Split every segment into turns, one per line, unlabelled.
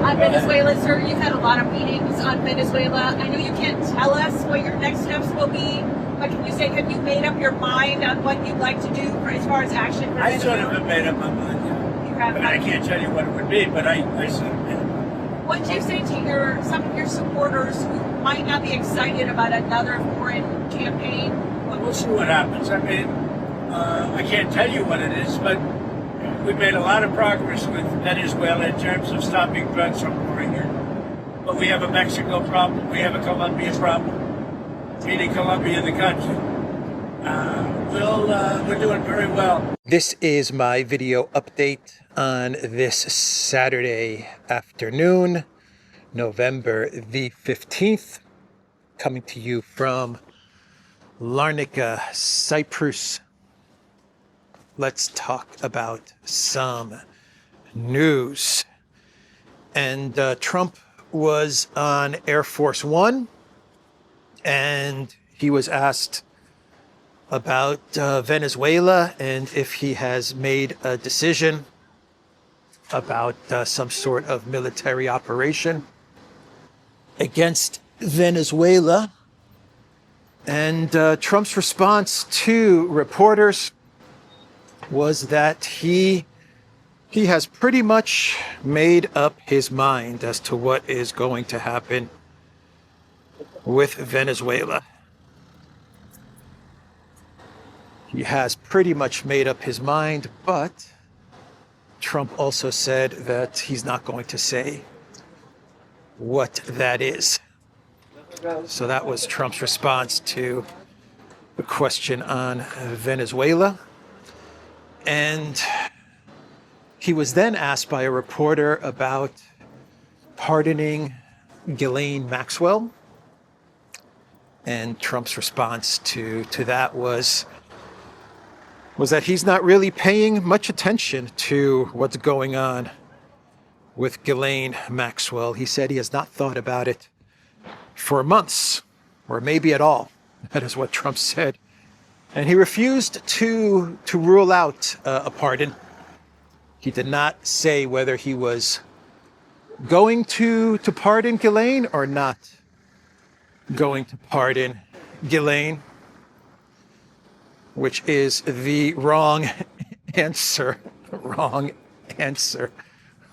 On Venezuela, sir, you've had a lot of meetings on Venezuela. I know you can't tell us what your next steps will be, but can you say, have you made up your mind on what you'd like to do for, as far as action for
I sort
Venezuela?
of have made up my mind, yeah.
You have
But I can't tell you what it would be, but I sort of made up my mind.
What do you say to some of your supporters who might not be excited about another foreign campaign?
Well, we'll see what happens. I mean, I can't tell you what it is, but we've made a lot of progress with Venezuela in terms of stopping drugs from pouring in. But we have a Mexico problem. We have a Colombia problem, meaning Colombia in the country. We're doing very well.
This is my video update on this Saturday afternoon, November the 15th, coming to you from Larnaca, Cyprus. Let's talk about some news. And Trump was on Air Force One, and he was asked about Venezuela and if he has made a decision about some sort of military operation against Venezuela. And Trump's response to reporters was that he has pretty much made up his mind as to what is going to happen with Venezuela. He has pretty much made up his mind, but Trump also said that he's not going to say what that is. So that was Trump's response to the question on Venezuela. And he was then asked by a reporter about pardoning Ghislaine Maxwell. And Trump's response to that was that he's not really paying much attention to what's going on with Ghislaine Maxwell. He said he has not thought about it for months, or maybe at all. That is what Trump said. And he refused to rule out a pardon. He did not say whether he was going to pardon Ghislaine or not going to pardon Ghislaine, which is the wrong answer. Wrong answer.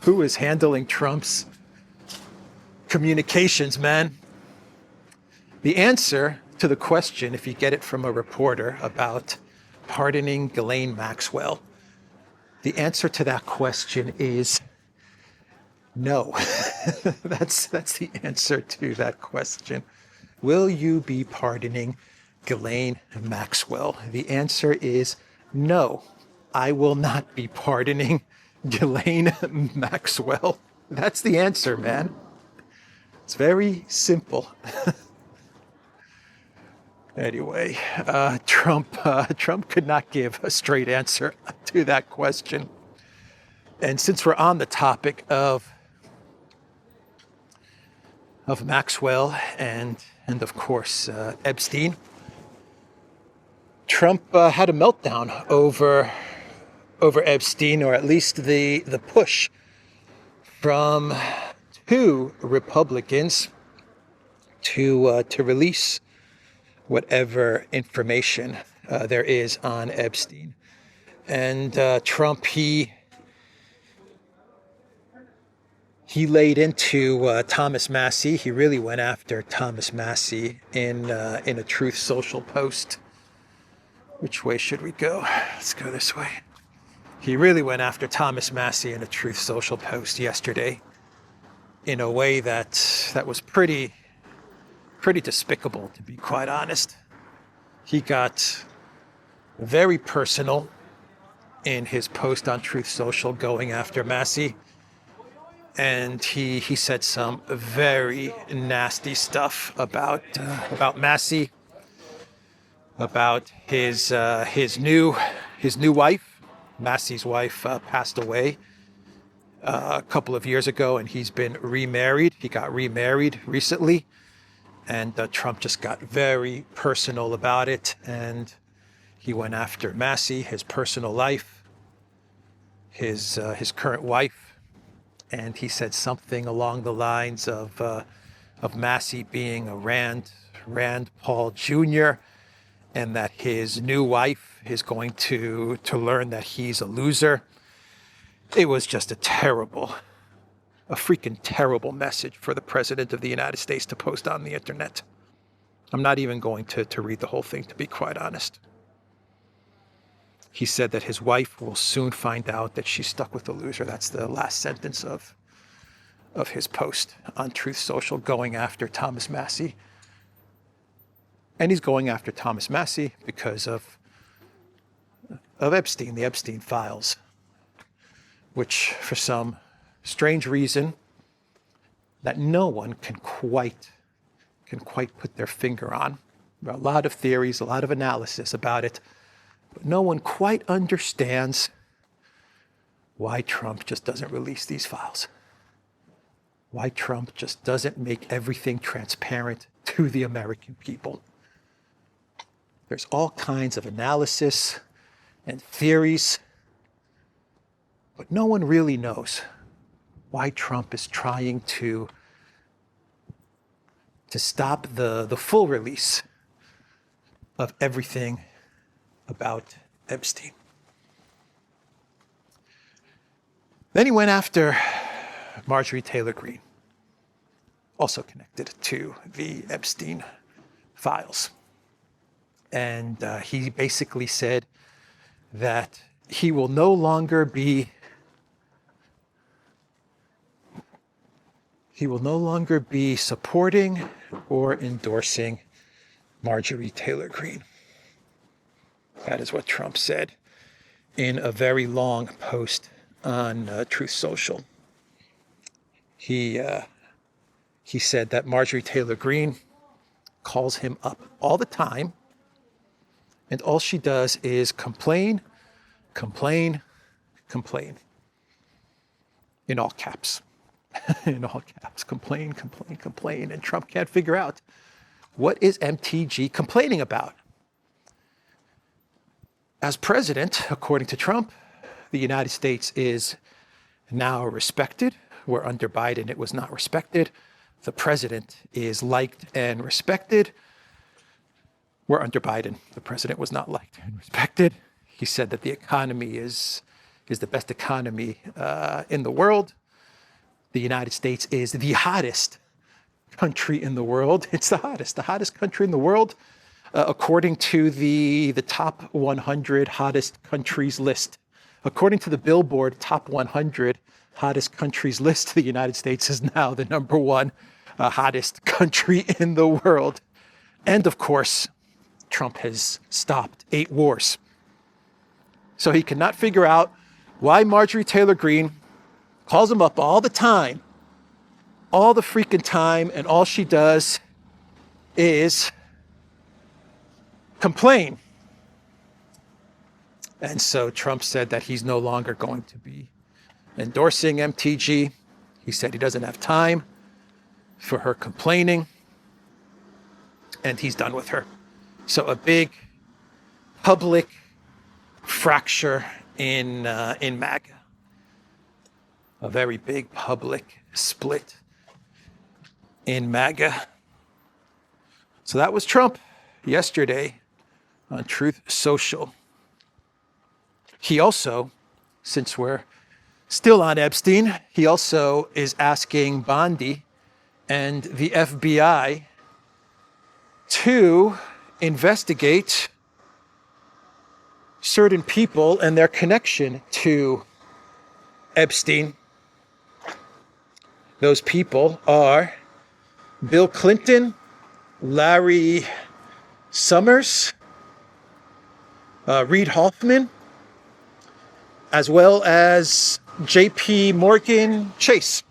Who is handling Trump's communications, man? The answer to the question, if you get it from a reporter about pardoning Ghislaine Maxwell, the answer to that question is no. That's the answer to that question. Will you be pardoning Ghislaine Maxwell? The answer is no. I will not be pardoning Ghislaine Maxwell. That's the answer, man. It's very simple. Anyway, Trump could not give a straight answer to that question. And since we're on the topic of Maxwell and of course Epstein, Trump had a meltdown over Epstein, or at least the push from two Republicans to release whatever information there is on Epstein. And Trump, he laid into Thomas Massie. He really went after Thomas Massie in a Truth Social post. Which way should we go? Let's go this way. He really went after Thomas Massie in a Truth Social post yesterday in a way that was pretty despicable, to be quite honest. He got very personal in his post on Truth Social going after Massie. And he said some very nasty stuff about Massie, about his new wife. Massie's wife passed away a couple of years ago, and he's been remarried. He got remarried recently, and Trump just got very personal about it, and he went after Massie, his personal life, his current wife, and he said something along the lines of Massie being a Rand Paul Jr., and that his new wife is going to learn that he's a loser. It was just a freaking terrible message for the President of the United States to post on the internet. I'm not even going to read the whole thing, to be quite honest. He said that his wife will soon find out that she's stuck with a loser. That's the last sentence of his post on Truth Social, going after Thomas Massie. And he's going after Thomas Massie because of Epstein, the Epstein files, which for some strange reason that no one can quite put their finger on. There are a lot of theories, a lot of analysis about it, but no one quite understands why Trump just doesn't release these files. Why Trump just doesn't make everything transparent to the American people. There's all kinds of analysis and theories, but no one really knows why Trump is trying to stop the full release of everything about Epstein. Then he went after Marjorie Taylor Greene, also connected to the Epstein files. And he basically said that he will no longer be supporting or endorsing Marjorie Taylor Greene. That is what Trump said in a very long post on Truth Social. He said that Marjorie Taylor Greene calls him up all the time, and all she does is complain, in all caps. In all caps, complain. And Trump can't figure out, what is MTG complaining about? As president, according to Trump, the United States is now respected, where under Biden it was not respected. The president is liked and respected, where under Biden the president was not liked and respected. He said that the economy is the best economy in the world. The United States is the hottest country in the world. It's the hottest country in the world, according to the top 100 hottest countries list. According to the Billboard top 100 hottest countries list, the United States is now the number one hottest country in the world. And of course, Trump has stopped 8 wars. So he cannot figure out why Marjorie Taylor Greene calls him up all the time, all the freaking time, and all she does is complain. And so Trump said that he's no longer going to be endorsing MTG. He said he doesn't have time for her complaining, and he's done with her. So a big public fracture in MAGA. A very big public split in MAGA. So that was Trump yesterday on Truth Social. He also, since we're still on Epstein, he also is asking Bondi and the FBI to investigate certain people and their connection to Epstein. Those people are Bill Clinton, Larry Summers, Reid Hoffman, as well as J.P. Morgan Chase.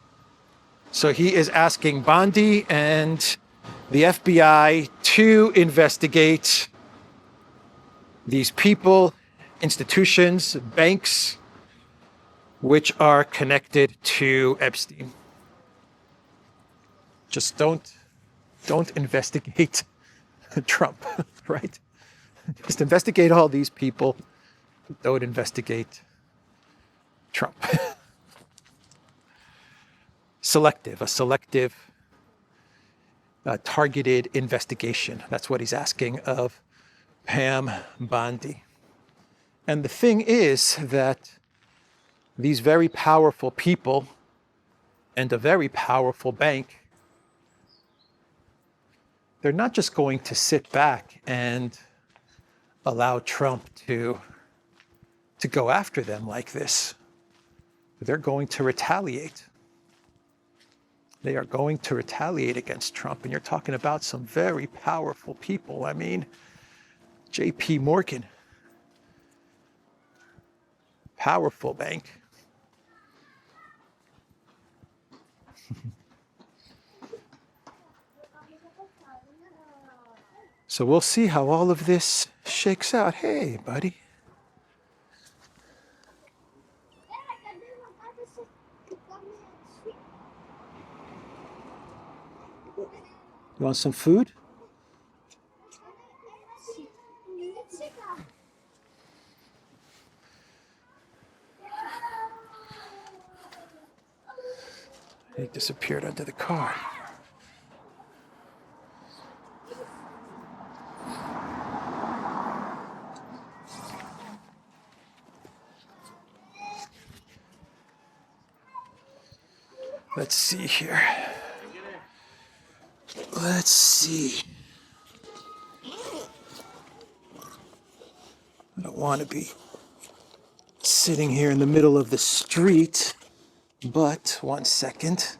So he is asking Bondi and the FBI to investigate these people, institutions, banks, which are connected to Epstein. Just don't investigate Trump, right? Just investigate all these people. Don't investigate Trump. a selective targeted investigation. That's what he's asking of Pam Bondi. And the thing is that these very powerful people and a very powerful bank, they're not just going to sit back and allow Trump to go after them like this. They're going to retaliate. They are going to retaliate against Trump. And you're talking about some very powerful people. I mean, J.P. Morgan, powerful bank. So we'll see how all of this shakes out. Hey, buddy. You want some food? He disappeared under the car. Let's see here. Let's see. I don't want to be sitting here in the middle of the street, but 1 second.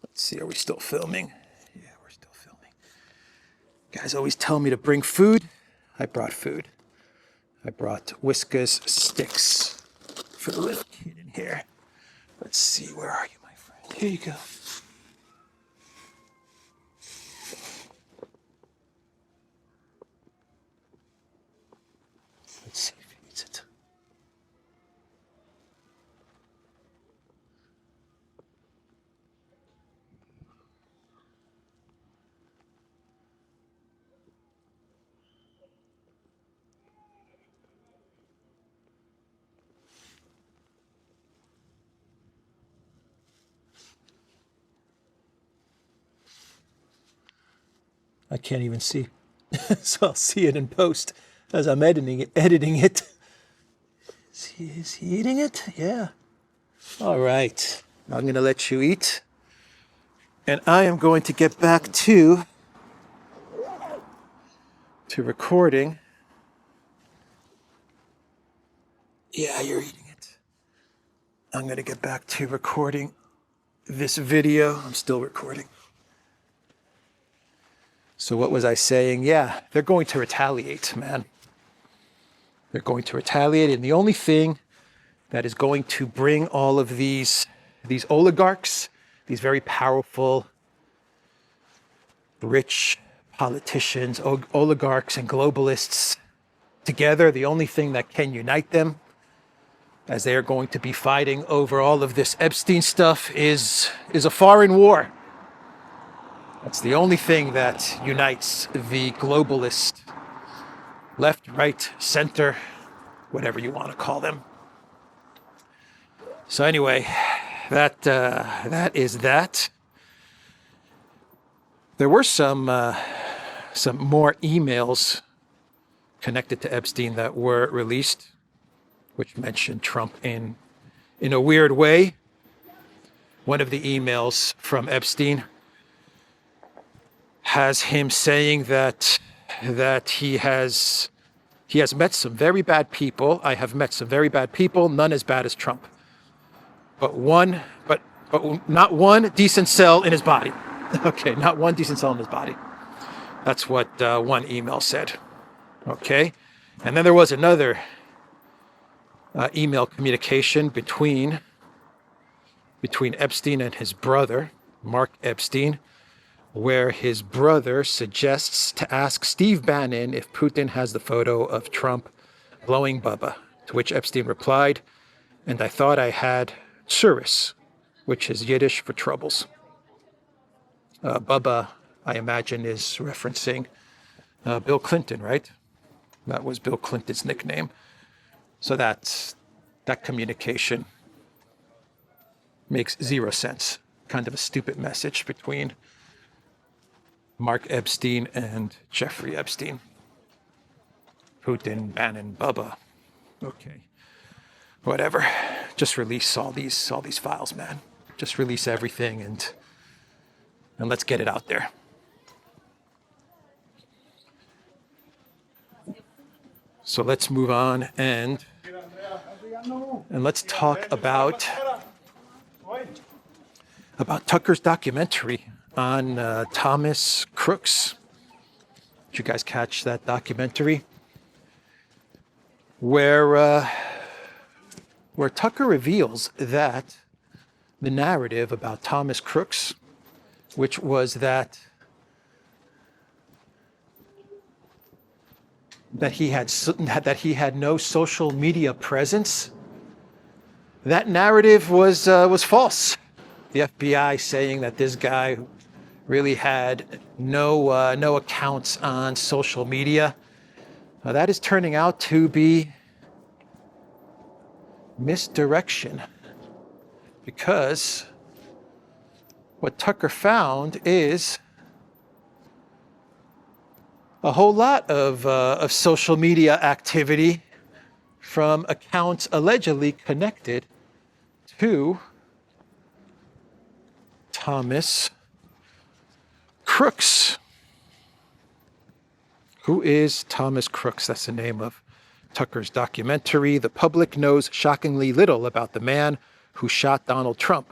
Let's see, are we still filming? Yeah, we're still filming. Guys always tell me to bring food. I brought food. I brought Whiskas sticks for the little kid in here. Let's see, where are you, my friend? Here you go. Let's see if he eats it. I can't even see. So I'll see it in post as I'm editing it. Is he eating it? Yeah. All right. I'm going to let you eat. And I am going to get back to recording. Yeah, you're eating it. I'm going to get back to recording this video. I'm still recording. So what was I saying? Yeah, they're going to retaliate, man. They're going to retaliate. And the only thing that is going to bring all of these oligarchs, these very powerful, rich politicians, oligarchs and globalists together, the only thing that can unite them, as they are going to be fighting over all of this Epstein stuff, is a foreign war. That's the only thing that unites the globalist, left, right, center, whatever you want to call them. So anyway, that is that. There were some more emails connected to Epstein that were released, which mentioned Trump in a weird way. One of the emails from Epstein has him saying that he has met some very bad people. I have met some very bad people, none as bad as Trump. But not one decent cell in his body. Okay, not one decent cell in his body. That's what one email said. Okay, and then there was another email communication between Epstein and his brother, Mark Epstein, where his brother suggests to ask Steve Bannon if Putin has the photo of Trump blowing Bubba, to which Epstein replied, "And I thought I had tsuris," which is Yiddish for troubles. Bubba, I imagine, is referencing Bill Clinton, right? That was Bill Clinton's nickname. So that communication makes zero sense. Kind of a stupid message between Mark Epstein and Jeffrey Epstein. Putin, Bannon, Bubba. Okay. Whatever. Just release all these files, man. Just release everything and let's get it out there. So let's move on and let's talk about Tucker's documentary on Thomas Crooks. Did you guys catch that documentary? Where Tucker reveals that the narrative about Thomas Crooks, which was that he had no social media presence, that narrative was false. The FBI saying that this guy really had no accounts on social media. That is turning out to be misdirection, because what Tucker found is a whole lot of social media activity from accounts allegedly connected to Thomas Crooks. Who is Thomas Crooks? That's the name of Tucker's documentary. The public knows shockingly little about the man who shot Donald Trump.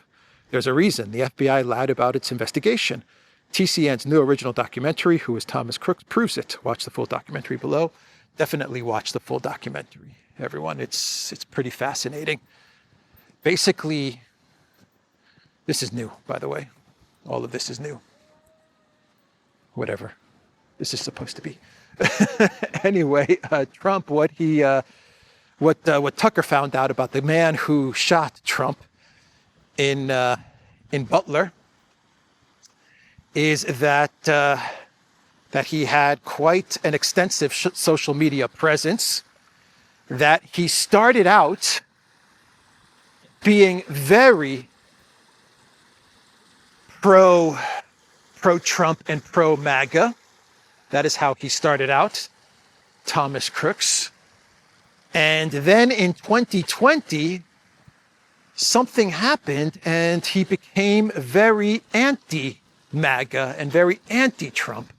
There's a reason the FBI lied about its investigation. TCN's new original documentary, Who is Thomas Crooks, proves it. Watch the full documentary below. Definitely watch the full documentary, everyone. It's pretty fascinating. Basically, this is new, by the way. All of this is new. Whatever this is supposed to be. Anyway, Trump, what Tucker found out about the man who shot Trump in Butler is that he had quite an extensive social media presence, that he started out being very pro-Trump and pro-MAGA. That is how he started out, Thomas Crooks. And then in 2020, something happened and he became very anti-MAGA and very anti-Trump.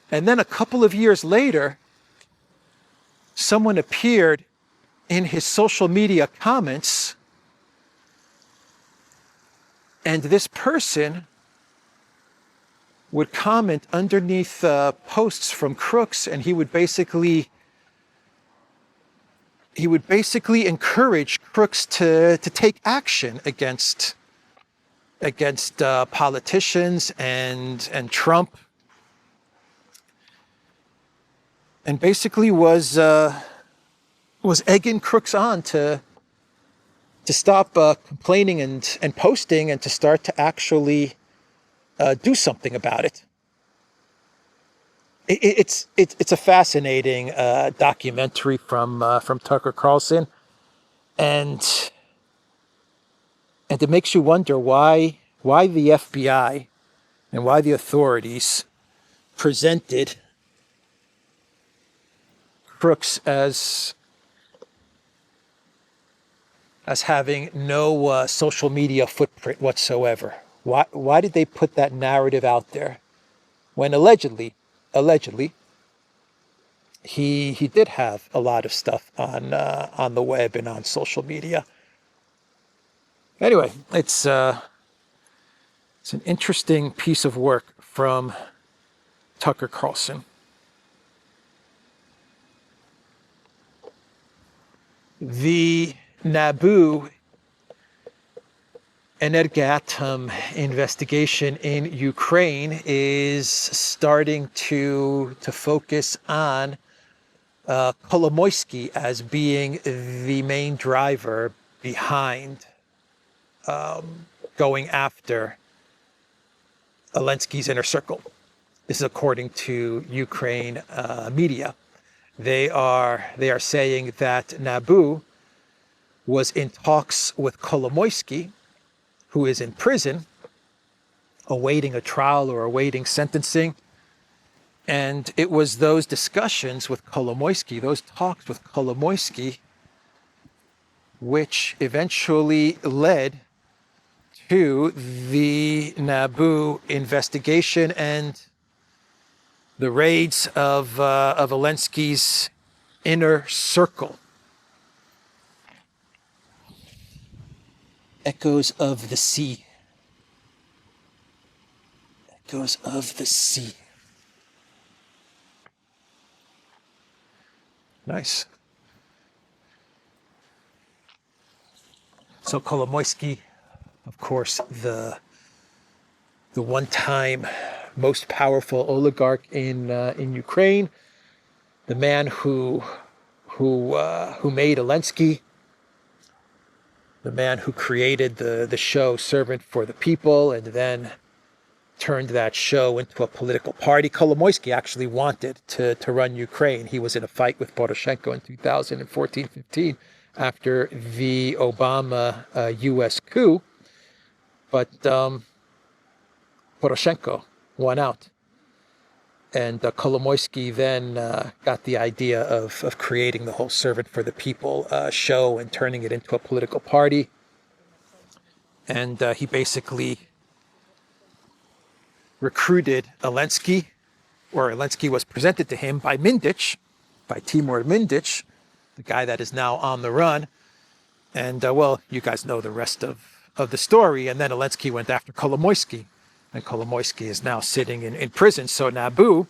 And then a couple of years later, someone appeared in his social media comments, and this person would comment underneath posts from Crooks, and he would basically encourage Crooks to take action against politicians and Trump, and basically was egging Crooks on to stop complaining and posting, and to start to actually do something about it. It's a fascinating documentary from Tucker Carlson, and it makes you wonder why the FBI and why the authorities presented Crooks as having no social media footprint whatsoever. Why did they put that narrative out there when allegedly he did have a lot of stuff on the web and on social media? Anyway, it's an interesting piece of work from Tucker Carlson. The NABU Energatom investigation in Ukraine is starting to focus on Kolomoisky as being the main driver behind going after Zelensky's inner circle. This is according to Ukraine media. They are saying that NABU was in talks with Kolomoisky, who is in prison, awaiting a trial or awaiting sentencing. And it was those discussions with Kolomoisky, those talks with Kolomoisky, which eventually led to the NABU investigation and the raids of Zelensky's inner circle. Echoes of the sea. Echoes of the sea. Nice. So Kolomoisky, of course, the one-time most powerful oligarch in Ukraine, the man who made Zelensky, the man who created the show Servant for the People and then turned that show into a political party. Kolomoisky actually wanted to run Ukraine. He was in a fight with Poroshenko in 2014-15 after the Obama U.S. coup. But Poroshenko won out. And Kolomoisky then got the idea of creating the whole Servant for the People show and turning it into a political party. And he basically recruited Zelensky, or Zelensky was presented to him by Mindich, by Timur Mindich, the guy that is now on the run. And, well, you guys know the rest of the story. And then Zelensky went after Kolomoisky. And Kolomoisky is now sitting in prison. So NABU,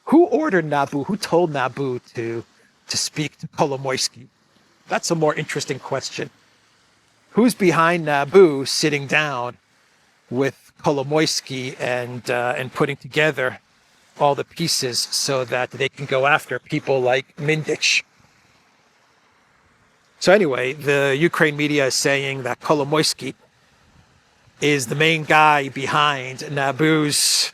who ordered NABU? Who told NABU to speak to Kolomoisky? That's a more interesting question. Who's behind NABU sitting down with Kolomoisky and putting together all the pieces so that they can go after people like Mindich? So anyway, the Ukraine media is saying that Kolomoisky is the main guy behind NABU's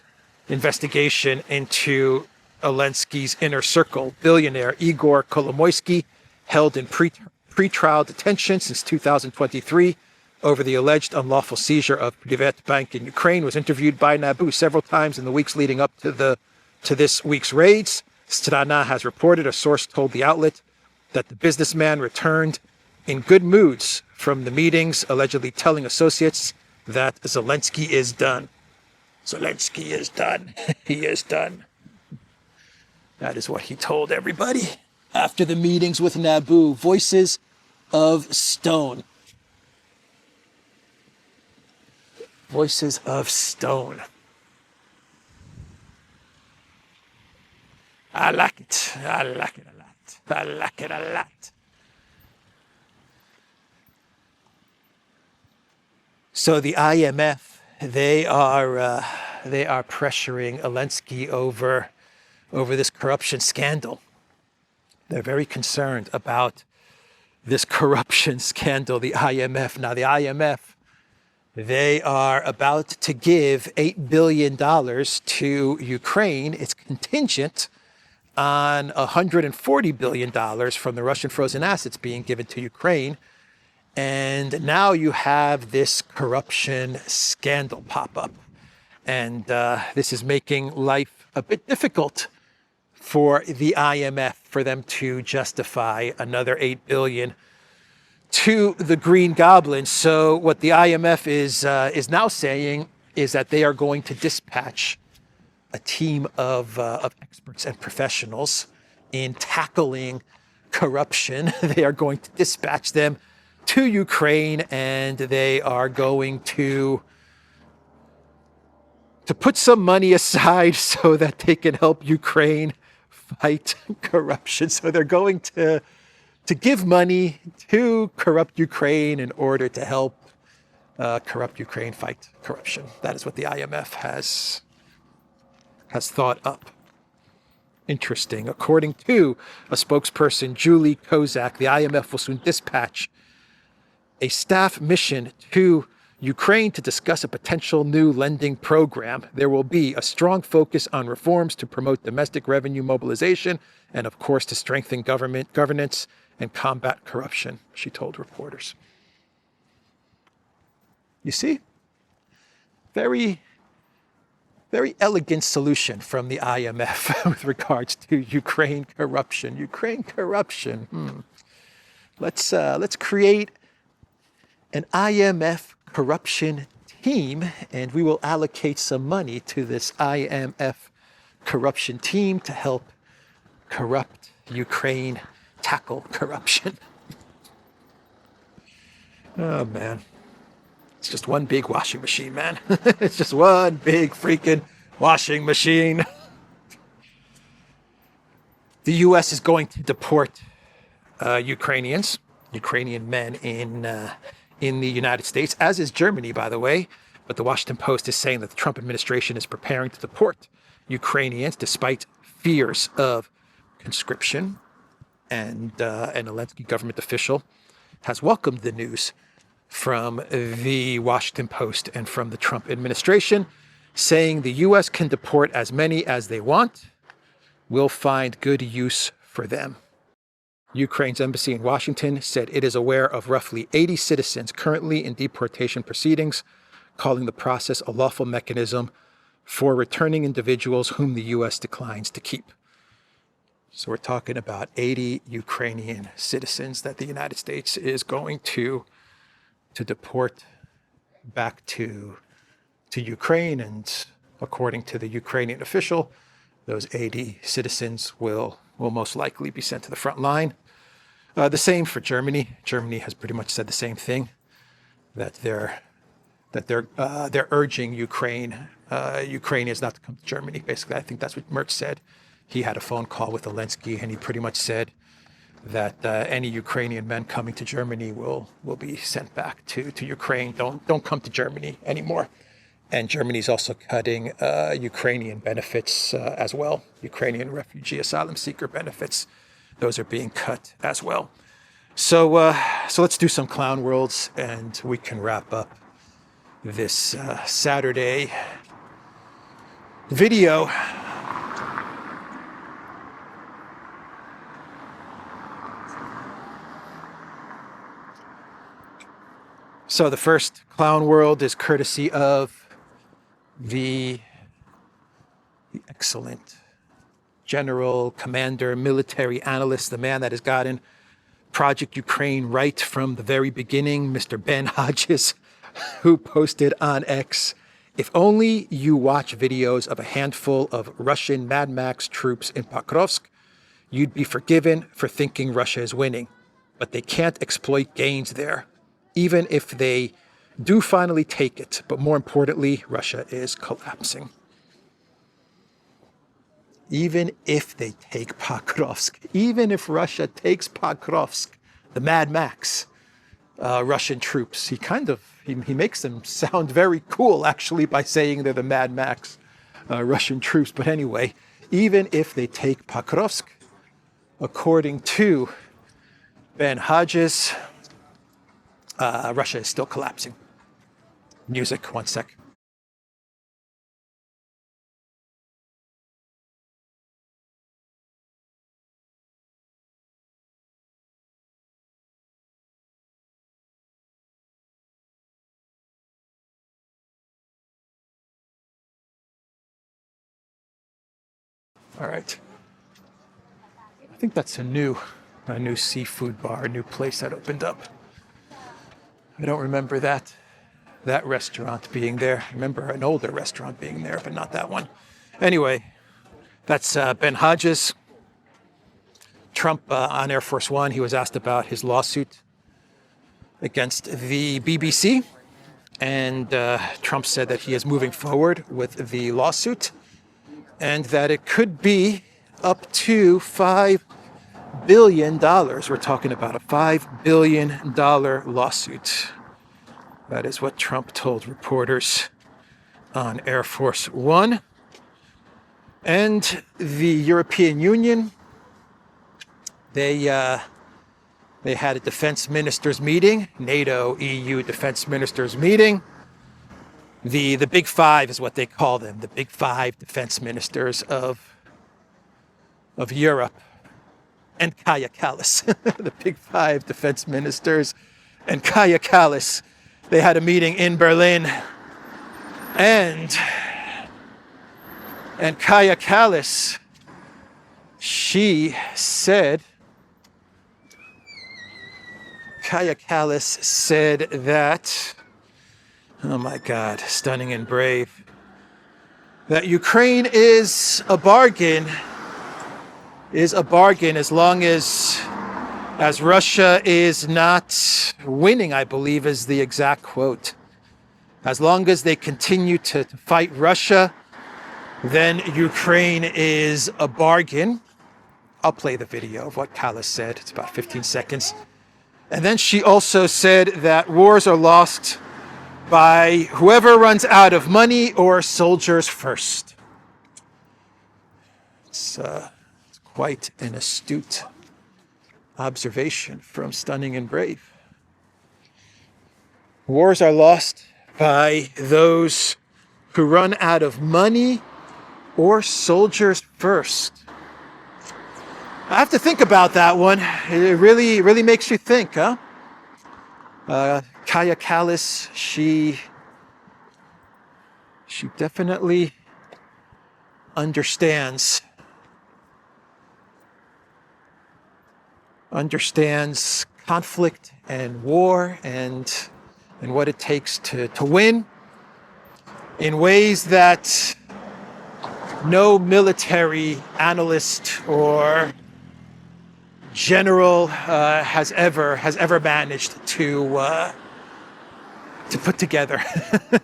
investigation into Zelensky's inner circle. Billionaire Igor Kolomoisky, held in pre-trial detention since 2023 over the alleged unlawful seizure of Privat Bank in Ukraine, was interviewed by NABU several times in the weeks leading up to this week's raids. Strana has reported, a source told the outlet, that the businessman returned in good moods from the meetings, allegedly telling associates that Zelensky is done. Zelensky is done. He is done. That is what he told everybody after the meetings with NABU. Voices of stone. Voices of stone. I like it. I like it a lot. I like it a lot. So the IMF, they are pressuring Zelensky over this corruption scandal. They're very concerned about this corruption scandal, the IMF. Now, the IMF, they are about to give $8 billion to Ukraine. It's contingent on $140 billion from the Russian frozen assets being given to Ukraine. And now you have this corruption scandal pop up. And this is making life a bit difficult for the IMF, for them to justify another $8 billion to the Green Goblin. So what the IMF is now saying is that they are going to dispatch a team of experts and professionals in tackling corruption. They are going to dispatch them to Ukraine, and they are going to put some money aside so that they can help Ukraine fight corruption. So they're going to give money to corrupt Ukraine in order to help corrupt Ukraine, fight corruption. That is what the IMF has thought up. Interesting. According to a spokesperson, Julie Kozak, the IMF will soon dispatch a staff mission to Ukraine to discuss a potential new lending program. There will be a strong focus on reforms to promote domestic revenue mobilization and, of course, to strengthen government governance and combat corruption, she told reporters. You see? Very elegant solution from the IMF with regards to Ukraine corruption. Ukraine corruption. Let's create an IMF corruption team, and we will allocate some money to this IMF corruption team to help corrupt Ukraine tackle corruption. Oh man. It's just one big washing machine, man. It's just one big freaking washing machine. The U.S. is going to deport Ukrainian men in the United States, as is Germany, by the way. But the Washington Post is saying that the Trump administration is preparing to deport Ukrainians despite fears of conscription. And an Zelensky government official has welcomed the news from the Washington Post and from the Trump administration, saying the U.S. can deport as many as they want. We'll find good use for them. Ukraine's embassy in Washington said it is aware of roughly 80 citizens currently in deportation proceedings, calling the process a lawful mechanism for returning individuals whom the U.S. declines to keep. So we're talking about 80 Ukrainian citizens that the United States is going to deport back to Ukraine, and according to the Ukrainian official, those 80 citizens will most likely be sent to the front line. The same for Germany. Germany has pretty much said the same thing, that they're urging Ukrainians not to come to Germany. Basically, I think that's what Merz said. He had a phone call with Zelensky, and he pretty much said that any Ukrainian men coming to Germany will be sent back to Ukraine. Don't come to Germany anymore. And Germany's also cutting Ukrainian benefits as well. Ukrainian refugee asylum seeker benefits, those are being cut as well. So let's do some clown worlds, and we can wrap up this Saturday video. So the first clown world is courtesy of the excellent general, commander, military analyst, the man that has gotten Project Ukraine right from the very beginning, Mr. Ben Hodges, who posted on X, "If only you watch videos of a handful of Russian Mad Max troops in Pokrovsk, you'd be forgiven for thinking Russia is winning. But they can't exploit gains there, even if they do finally take it. But more importantly, Russia is collapsing." Even if they take Pokrovsk, even if Russia takes Pokrovsk, the Mad Max Russian troops, he makes them sound very cool, actually, by saying they're the Mad Max Russian troops. But anyway, even if they take Pokrovsk, according to Ben Hodges, Russia is still collapsing. Music, one sec. All right. I think that's a new seafood bar, a new place that opened up. I don't remember that restaurant being there. I remember an older restaurant being there, but not that one. Anyway, that's Ben Hodges. Trump on Air Force One, he was asked about his lawsuit against the BBC. And Trump said that he is moving forward with the lawsuit and that it could be up to $5 billion. We're talking about a $5 billion lawsuit. That is what Trump told reporters on Air Force One. And the European Union, they had a defense ministers meeting, NATO EU defense ministers meeting. The Big Five is what they call them, the Big Five defense ministers of Europe, and Kaja Kallas, the Big Five defense ministers, and Kaja Kallas. They had a meeting in Berlin, and Kaja Kallas, she said that, oh my God, stunning and brave, that Ukraine is a bargain as long as Russia is not winning, I believe is the exact quote. As long as they continue to fight Russia, then Ukraine is a bargain. I'll play the video of what Kallas said. It's about 15 seconds. And then she also said that wars are lost by whoever runs out of money or soldiers first. It's quite an astute observation from Stunning and Brave. Wars are lost by those who run out of money or soldiers first. I have to think about that one. It really makes you think, huh? Kaja Kallas, she definitely understands conflict and war and what it takes to win in ways that no military analyst or general has ever managed to put together.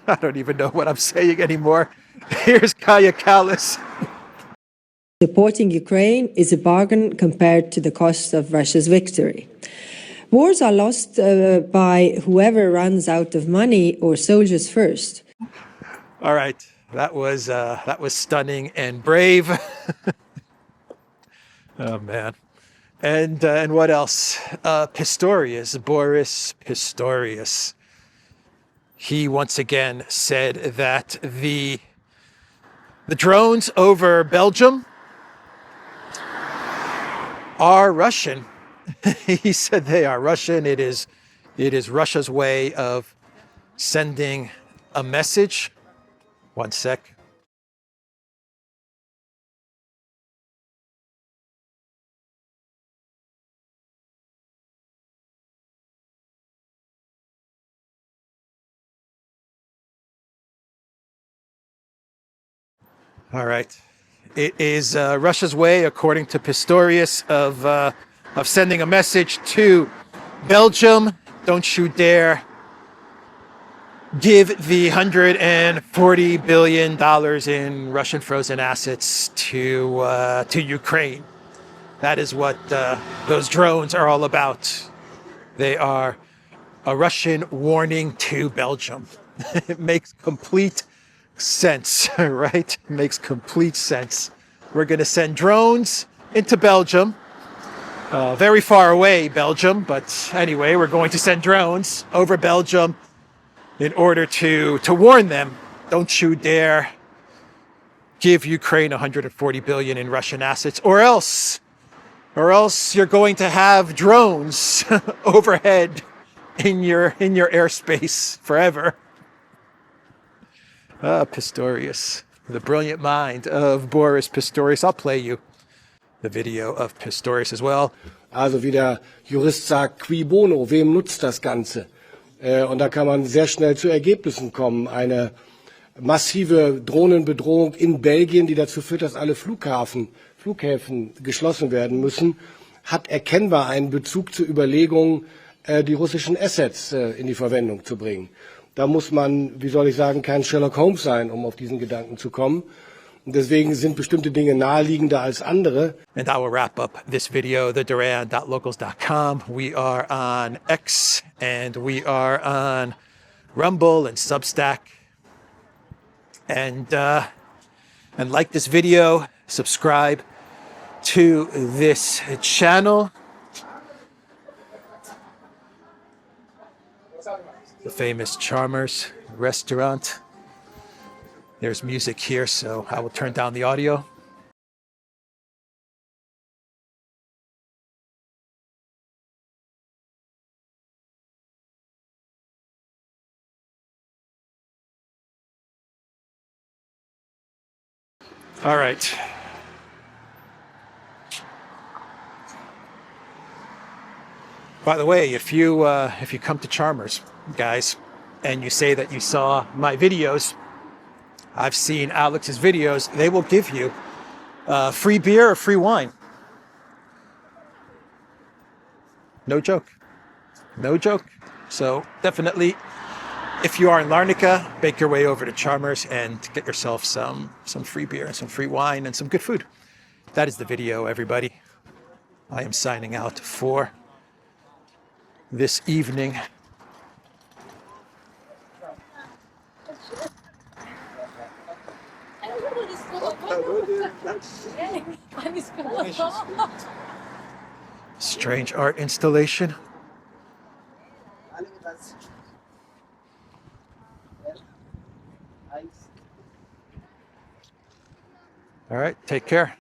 I don't even know what I'm saying anymore. Here's Kaja Kallas.
Supporting Ukraine is a bargain compared to the cost of Russia's victory. Wars are lost by whoever runs out of money or soldiers first.
All right, that was stunning and brave. Oh man, and what else? Pistorius, Boris Pistorius. He once again said that the drones over Belgium are Russian. He said they are Russian. It is Russia's way of sending a message. One sec. All right. It is Russia's way, according to Pistorius, of sending a message to Belgium. Don't you dare give the $140 billion in Russian frozen assets to Ukraine. That is what those drones are all about. They are a Russian warning to Belgium. It makes complete sense, right? It makes complete sense. We're going to send drones into Belgium, very far away Belgium, but anyway, we're going to send drones over Belgium in order to warn them, don't you dare give Ukraine $140 billion in Russian assets, or else you're going to have drones overhead in your airspace forever. Pistorius, the brilliant mind of Boris Pistorius. I'll play you the video of Pistorius as well.
Also wie der Jurist sagt, qui bono, wem nutzt das Ganze? Und da kann man sehr schnell zu Ergebnissen kommen. Eine massive Drohnenbedrohung in Belgien, die dazu führt, dass alle Flughäfen geschlossen werden müssen, hat erkennbar einen Bezug zur Überlegung, die russischen Assets in die Verwendung zu bringen. Da muss man, wie soll ich sagen, kein Sherlock Holmes sein, um auf diesen Gedanken zu kommen. Und deswegen sind bestimmte Dinge naheliegender als andere.
And I will wrap up this video, theduran.locals.com. We are on X and we are on Rumble and Substack. And like this video, subscribe to this channel. The famous Charmers restaurant. There's music here, so I will turn down the audio. All right. By the way, if you come to Charmers, guys, and you say that you saw my videos, I've seen Alex's videos, they will give you free beer or free wine. No joke. No joke. So definitely, if you are in Larnaca, make your way over to Charmers and get yourself some free beer and some free wine and some good food. That is the video, everybody. I am signing out for this evening. Strange art installation. All right, take care.